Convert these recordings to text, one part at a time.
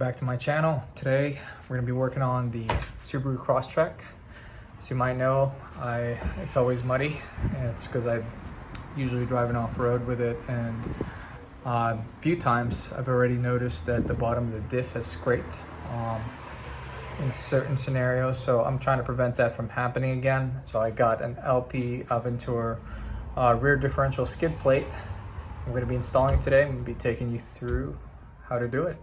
back to my channel. Today we're going to be working on the Subaru Crosstrek. As you might know, it's always muddy, and it's because I'm usually driving off-road with it, and a few times I've already noticed that the bottom of the diff has scraped in certain scenarios, so I'm trying to prevent that from happening again. So I got an LP Aventure rear differential skid plate. I'm going to be installing it today. I'm going to be taking you through how to do it,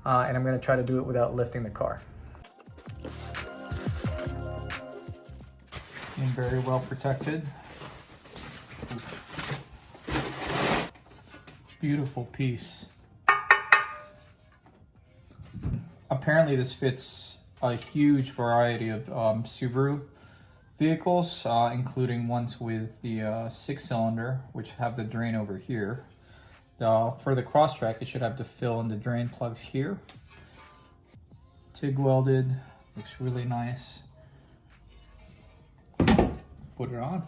and I'm going to try to do it without lifting the car. Being very well protected. Beautiful piece. Apparently this fits a huge variety of Subaru vehicles, including ones with the 6-cylinder, which have the drain over here. For the Crosstrek, it should have to fill in the drain plugs here. TIG welded, looks really nice. Put it on.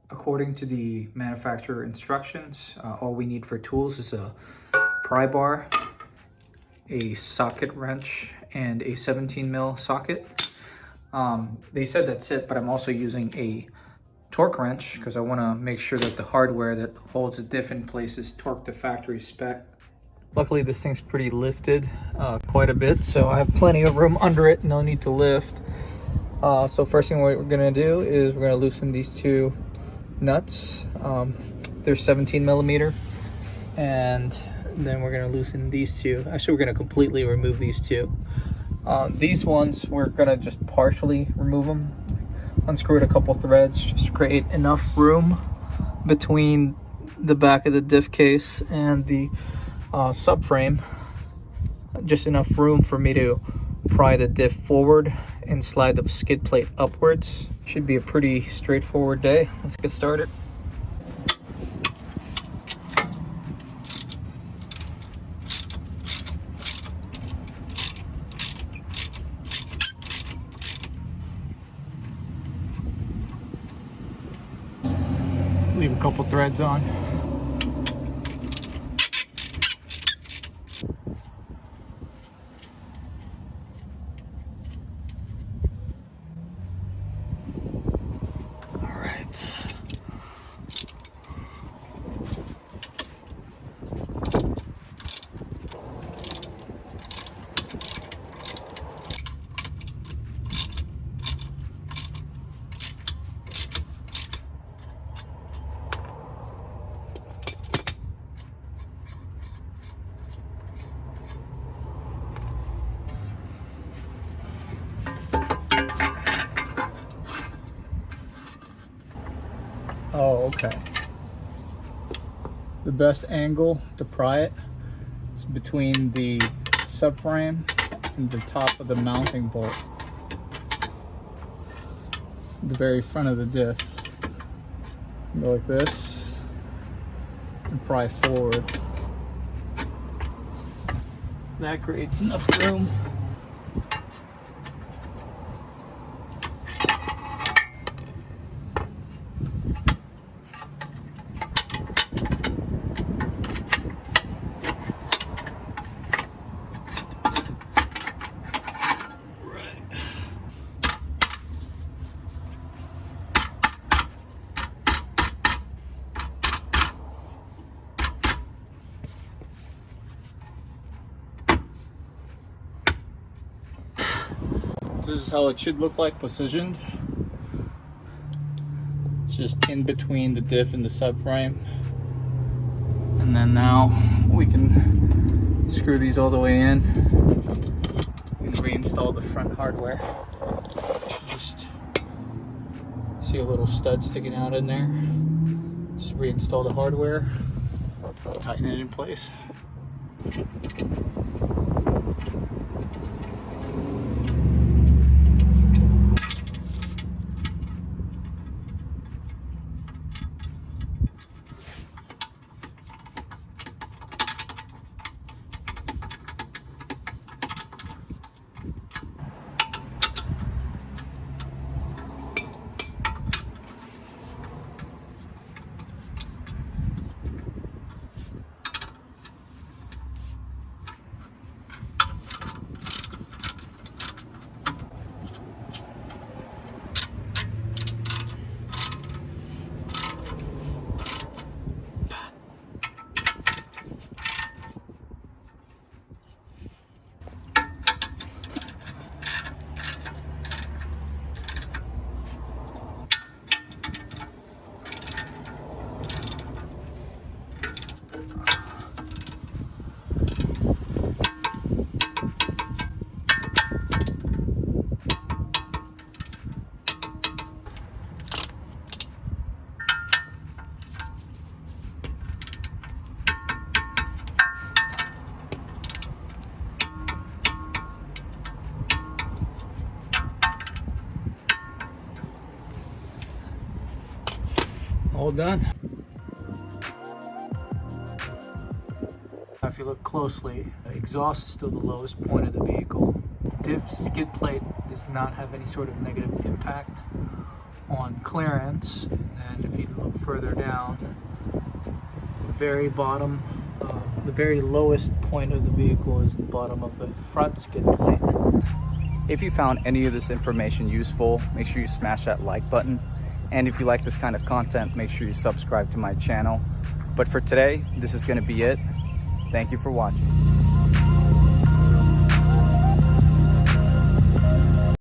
According to the manufacturer instructions, all we need for tools is a pry bar, a socket wrench, and a 17mm socket. They said that's it, but I'm also using a torque wrench because I want to make sure that the hardware that holds the diff in place is torqued to factory spec. Luckily this thing's pretty lifted quite a bit, so I have plenty of room under it, no need to lift. So first thing what we're going to do is we're going to loosen these two nuts. They're 17mm, and then we're going to loosen these two. Actually, we're going to completely remove these two. These ones we're going to just partially remove them. Unscrew a couple threads, just create enough room between the back of the diff case and the subframe, just enough room for me to pry the diff forward and slide the skid plate upwards. Should be a pretty straightforward day. Let's get started. Leave a couple threads on. All right. Oh, okay. The best angle to pry it is between the subframe and the top of the mounting bolt. The very front of the diff. Go like this and pry forward. That creates enough room. This is how it should look like positioned. It's just in between the diff and the subframe. And then now we can screw these all the way in and reinstall the front hardware. Just see a little stud sticking out in there. Just reinstall the hardware, tighten it in place. done. If you look closely, the exhaust is still the lowest point of the vehicle. Diff skid plate does not have any sort of negative impact on clearance. And if you look further down, the very bottom, the very lowest point of the vehicle is the bottom of the front skid plate. If you found any of this information useful, make sure you smash that like button. And if you like this kind of content, make sure you subscribe to my channel. But for today, this is going to be it. Thank you for watching.